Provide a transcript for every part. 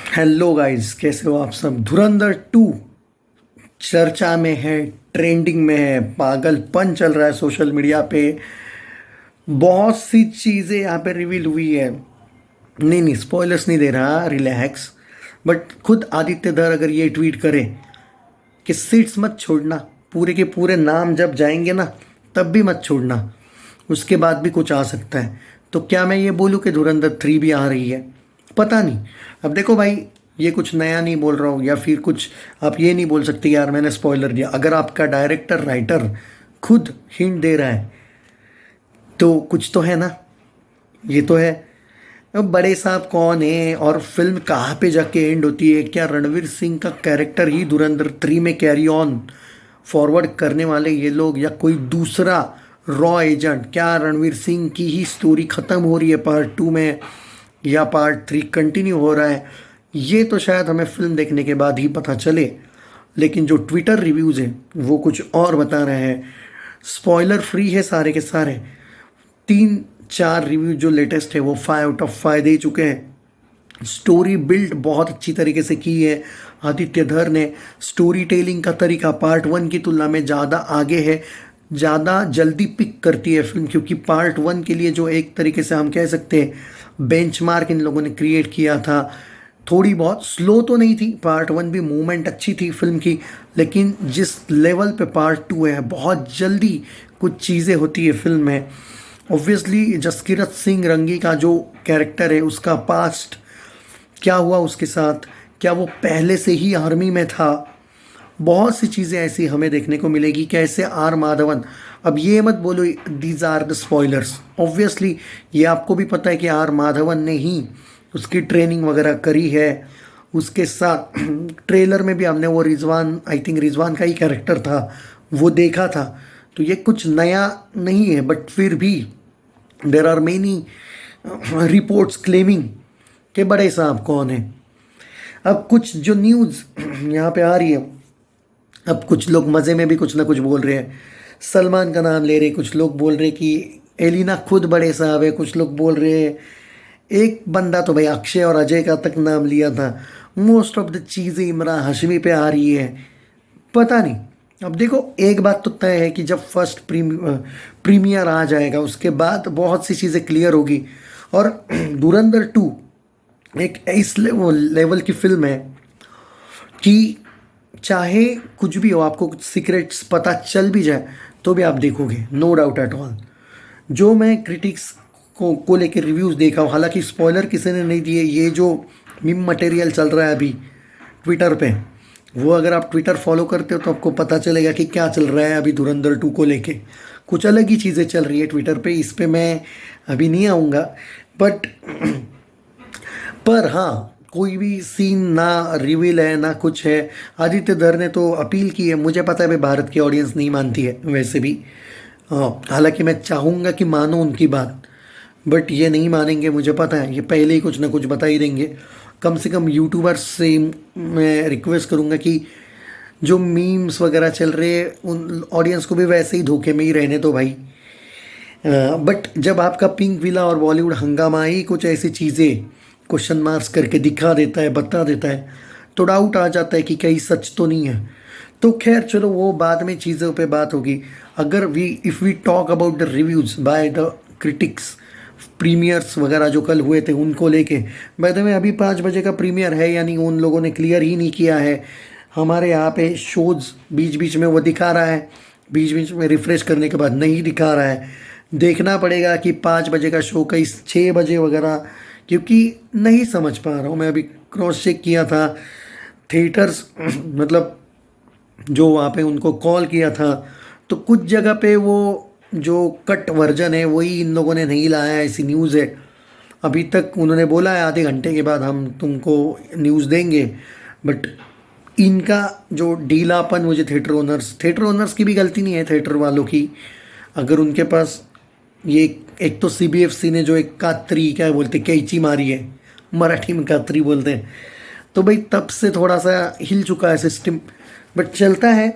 Hello guys, कैसे हो आप सब। धुरंधर 2 चर्चा में है, ट्रेंडिंग में है, पागलपन चल रहा है सोशल मीडिया पे। बहुत सी चीज़ें यहाँ पे रिवील हुई है। नहीं नहीं, स्पॉयलर्स नहीं दे रहा, रिलैक्स। बट खुद आदित्य धर अगर ये ट्वीट करे कि सीट्स मत छोड़ना, पूरे के पूरे नाम जब जाएंगे ना तब भी मत छोड़ना, उसके बाद भी कुछ आ सकता है। तो क्या मैं ये बोलूँ कि धुरंधर 3 भी आ रही है? पता नहीं। अब देखो भाई, ये कुछ नया नहीं बोल रहा हूँ, या फिर कुछ आप ये नहीं बोल सकते यार मैंने स्पॉइलर दिया। अगर आपका डायरेक्टर राइटर खुद हिंट दे रहा है तो कुछ तो है ना। ये तो है। अब बड़े साहब कौन है और फिल्म कहाँ पे जाके एंड होती है? क्या रणवीर सिंह का कैरेक्टर ही धुरंधर 3 में कैरी ऑन फॉरवर्ड करने वाले ये लोग, या कोई दूसरा रॉ एजेंट? क्या रणवीर सिंह की ही स्टोरी ख़त्म हो रही है पार्ट 2 में, या पार्ट 3 कंटिन्यू हो रहा है? ये तो शायद हमें फिल्म देखने के बाद ही पता चले। लेकिन जो ट्विटर रिव्यूज़ हैं वो कुछ और बता रहे हैं। स्पॉइलर फ्री है सारे के सारे। 3-4 रिव्यू जो लेटेस्ट है वो 5 आउट ऑफ 5 दे चुके हैं। स्टोरी बिल्ड बहुत अच्छी तरीके से की है आदित्य धर ने। स्टोरी टेलिंग का तरीका पार्ट 1 की तुलना में ज़्यादा आगे है, ज़्यादा जल्दी पिक करती है फिल्म। क्योंकि पार्ट 1 के लिए जो एक तरीके से हम कह सकते हैं बेंचमार्क इन लोगों ने क्रिएट किया था, थोड़ी बहुत स्लो तो नहीं थी। पार्ट 1 भी मूवमेंट अच्छी थी फिल्म की, लेकिन जिस लेवल पे पार्ट 2 है बहुत जल्दी कुछ चीज़ें होती है फिल्म में। ऑब्वियसली जसकीरत सिंह रंगी का जो कैरेक्टर है, उसका पास्ट क्या हुआ उसके साथ, क्या वो पहले से ही आर्मी में था? बहुत सी चीज़ें ऐसी हमें देखने को मिलेगी। कैसे आर माधवन, अब ये मत बोलो these are the spoilers, obviously ये आपको भी पता है कि आर माधवन ने ही उसकी ट्रेनिंग वगैरह करी है। उसके साथ ट्रेलर में भी हमने वो रिजवान, आई थिंक रिजवान का ही कैरेक्टर था, वो देखा था। तो ये कुछ नया नहीं है, बट फिर भी there are many reports claiming कि बड़े साहब कौन है। अब कुछ जो न्यूज़ यहाँ पे आ रही है, अब कुछ लोग मज़े में भी कुछ ना कुछ बोल रहे हैं, सलमान का नाम ले रहे हैं, कुछ लोग बोल रहे हैं कि एलिना खुद बड़े साहब है, कुछ लोग बोल रहे हैं, एक बंदा तो भाई अक्षय और अजय का तक नाम लिया था। मोस्ट ऑफ द चीज़ें इमरान हाशमी पे आ रही है। पता नहीं। अब देखो, एक बात तो तय है कि जब फर्स्ट प्रीमियर आ जाएगा उसके बाद बहुत सी चीज़ें क्लियर होगी। और धुरंधर 2 एक इस लेवल की फिल्म है कि चाहे कुछ भी हो, आपको कुछ सीक्रेट्स पता चल भी जाए तो भी आप देखोगे, नो डाउट एट ऑल। जो मैं क्रिटिक्स को लेकर रिव्यूज़ देखा हूँ, हालांकि स्पॉइलर किसी ने नहीं दिए, ये जो मीम मटेरियल चल रहा है अभी ट्विटर पे, वो अगर आप ट्विटर फॉलो करते हो तो आपको पता चलेगा कि क्या चल रहा है अभी धुरंधर 2 को लेके। कुछ अलग ही चीज़ें चल रही है ट्विटर पे, इस पे मैं अभी नहीं आऊँगा। बट पर हाँ, कोई भी सीन ना रिवील है ना कुछ है। आदित्य धर ने तो अपील की है, मुझे पता है भाई भारत की ऑडियंस नहीं मानती है वैसे भी। हाँ, हालांकि मैं चाहूँगा कि मानो उनकी बात, बट ये नहीं मानेंगे, मुझे पता है। ये पहले ही कुछ ना कुछ बता ही देंगे। कम से कम यूट्यूबर्स से मैं रिक्वेस्ट करूँगा कि जो मीम्स वगैरह चल रहे हैं उन ऑडियंस को भी वैसे ही धोखे में ही रहने दो भाई। बट जब आपका पिंक विला और बॉलीवुड हंगामा ही कुछ ऐसी चीज़ें क्वेश्चन मार्क्स करके दिखा देता है, बता देता है, तो डाउट आ जाता है कि कहीं सच तो नहीं है। तो खैर चलो, वो बाद में चीज़ों पे बात होगी। अगर if we talk about the reviews by the critics, premieres वगैरह जो कल हुए थे उनको लेके, बाय द वे अभी 5 बजे का प्रीमियर है या नहीं उन लोगों ने क्लियर ही नहीं किया है। हमारे यहाँ पे शोज़ बीच बीच में वो दिखा रहा है, बीच बीच में रिफ़्रेश करने के बाद नहीं दिखा रहा है। देखना पड़ेगा कि 5 बजे का शो कहीं 6 बजे वगैरह, क्योंकि नहीं समझ पा रहा हूँ मैं। अभी क्रॉस चेक किया था थिएटर्स मतलब जो वहाँ पे उनको कॉल किया था, तो कुछ जगह पे वो जो कट वर्जन है वही इन लोगों ने नहीं लाया है, ऐसी न्यूज़ है। अभी तक उन्होंने बोला है आधे घंटे के बाद हम तुमको न्यूज़ देंगे। बट इनका जो ढीलापन, मुझे थिएटर ओनर्स की भी गलती नहीं है, थिएटर वालों की। अगर उनके पास ये एक तो सीबीएफसी ने जो एक कात्री क्या बोलते कैंची मारी है, मराठी में कात्री बोलते हैं, तो भाई तब से थोड़ा सा हिल चुका है सिस्टम। बट चलता है।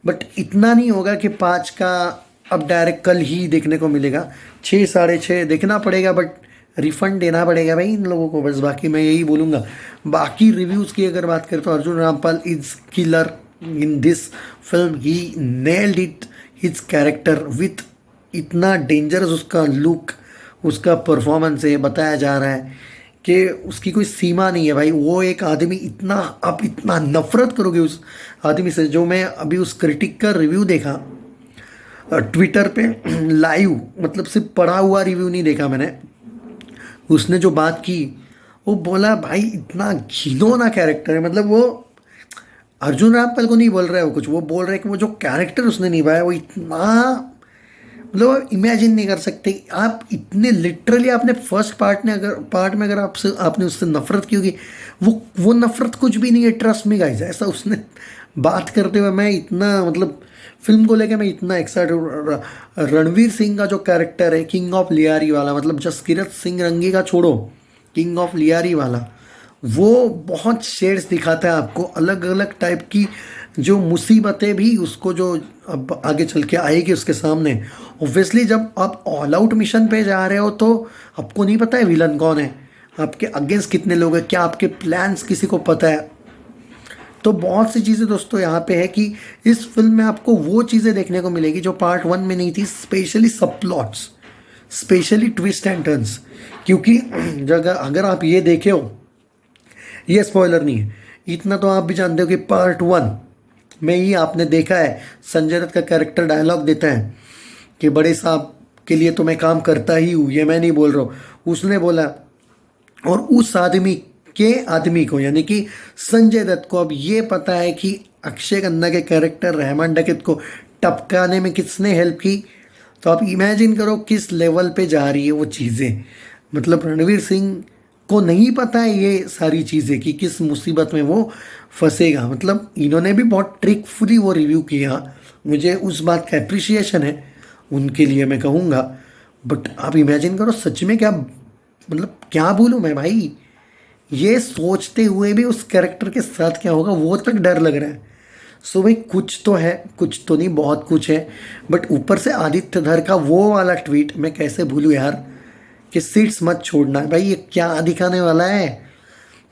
बट इतना नहीं होगा कि 5 का अब डायरेक्ट कल ही देखने को मिलेगा। 6 साढ़े 6 देखना पड़ेगा, बट रिफंड देना पड़ेगा भाई इन लोगों को, बस। बाकी मैं यही बोलूँगा। बाकी रिव्यूज़ की अगर बात करें तो Arjun Rampal is killer in this film, he nailed it, his character with इतना डेंजरस उसका लुक, उसका परफॉर्मेंस है, बताया जा रहा है कि उसकी कोई सीमा नहीं है भाई। वो एक आदमी इतना, आप इतना नफरत करोगे उस आदमी से। जो मैं अभी उस क्रिटिक का रिव्यू देखा ट्विटर पे लाइव, मतलब सिर्फ पढ़ा हुआ रिव्यू नहीं देखा मैंने, उसने जो बात की वो बोला भाई इतना घिनौना कैरेक्टर है। मतलब वो अर्जुन रामपाल को नहीं बोल रहा है वो कुछ, वो बोल रहा है कि वो जो कैरेक्टर उसने निभाया वो इतना, मतलब आप इमेजिन नहीं कर सकते। आप इतने लिटरली, आपने फर्स्ट पार्ट में अगर आपसे आपने उससे नफरत की होगी, वो नफरत कुछ भी नहीं है, ट्रस्ट में गाइस। ऐसा उसने बात करते हुए मैं इतना, मतलब फिल्म को लेके मैं इतना एक्साइटेड। रणवीर सिंह का जो कैरेक्टर है किंग ऑफ लियारी वाला, मतलब जसकीरत सिंह रंगी का छोड़ो, किंग ऑफ लियारी वाला, वो बहुत शेड्स दिखाता है आपको, अलग अलग टाइप की जो मुसीबतें भी उसको जो अब आगे चल के आएगी उसके सामने। ऑब्वियसली जब आप ऑल आउट मिशन पे जा रहे हो तो आपको नहीं पता है विलन कौन है, आपके अगेंस्ट कितने लोग हैं, क्या आपके प्लान्स किसी को पता है। तो बहुत सी चीज़ें दोस्तों यहाँ पे है कि इस फिल्म में आपको वो चीज़ें देखने को मिलेगी जो पार्ट 1 में नहीं थी, स्पेशली सब plots, specially twist and turns. क्योंकि अगर आप ये देखे हो, ये स्पॉइलर नहीं है, इतना तो आप भी जानते हो कि पार्ट 1 में ही आपने देखा है संजय दत्त का कैरेक्टर डायलॉग देता है कि बड़े साहब के लिए तो मैं काम करता ही हूँ, ये मैं नहीं बोल रहा हूँ, उसने बोला। और उस आदमी को यानी कि संजय दत्त को अब ये पता है कि अक्षय खन्ना के कैरेक्टर रहमान डकैत को टपकाने में किसने हेल्प की। तो आप इमेजिन करो किस लेवल पे जा रही है वो चीज़ें। मतलब रणवीर सिंह को नहीं पता है ये सारी चीज़ें कि किस मुसीबत में वो फंसेगा। मतलब इन्होंने भी बहुत ट्रिकफुली वो रिव्यू किया, मुझे उस बात का अप्रिसिएशन है उनके लिए, मैं कहूँगा। बट आप इमेजिन करो सच में, क्या मतलब क्या बोलूँ मैं भाई, ये सोचते हुए भी उस कैरेक्टर के साथ क्या होगा वो तक डर लग रहा है। सो भाई कुछ तो है, कुछ तो नहीं, बहुत कुछ है। बट ऊपर से आदित्य धर का वो वाला ट्वीट मैं कैसे भूलूँ यार, कि सीट्स मत छोड़ना। भाई ये क्या दिखाने वाला है,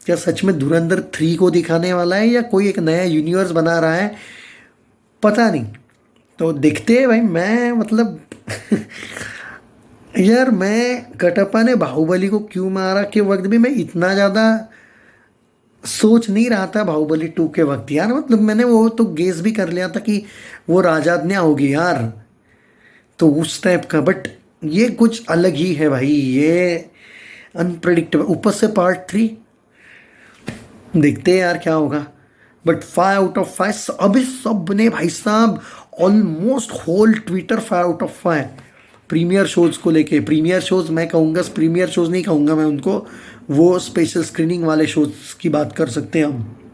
क्या सच में धुरंधर 3 को दिखाने वाला है या कोई एक नया यूनिवर्स बना रहा है, पता नहीं। तो देखते हैं भाई। मैं मतलब यार, मैं कटप्पा ने बाहुबली को क्यों मारा के वक्त भी मैं इतना ज़्यादा सोच नहीं रहा था बाहुबली 2 के वक्त यार। मतलब मैंने वो तो गेस भी कर लिया था कि वो राजाज्ञा होगी यार, तो उस टाइप का। बट ये कुछ अलग ही है भाई, ये अनप्रेडिक्टेबल। ऊपर से पार्ट 3 देखते हैं यार क्या होगा। बट 5 आउट ऑफ 5 अभी सब ने भाई साहब, almost whole Twitter 5 out of 5 premiere shows को लेके। प्रीमियर शोज़ मैं कहूँगा, प्रीमियर शोज़ नहीं कहूँगा मैं उनको, वो स्पेशल स्क्रीनिंग वाले शोज़ की बात कर सकते हैं हम।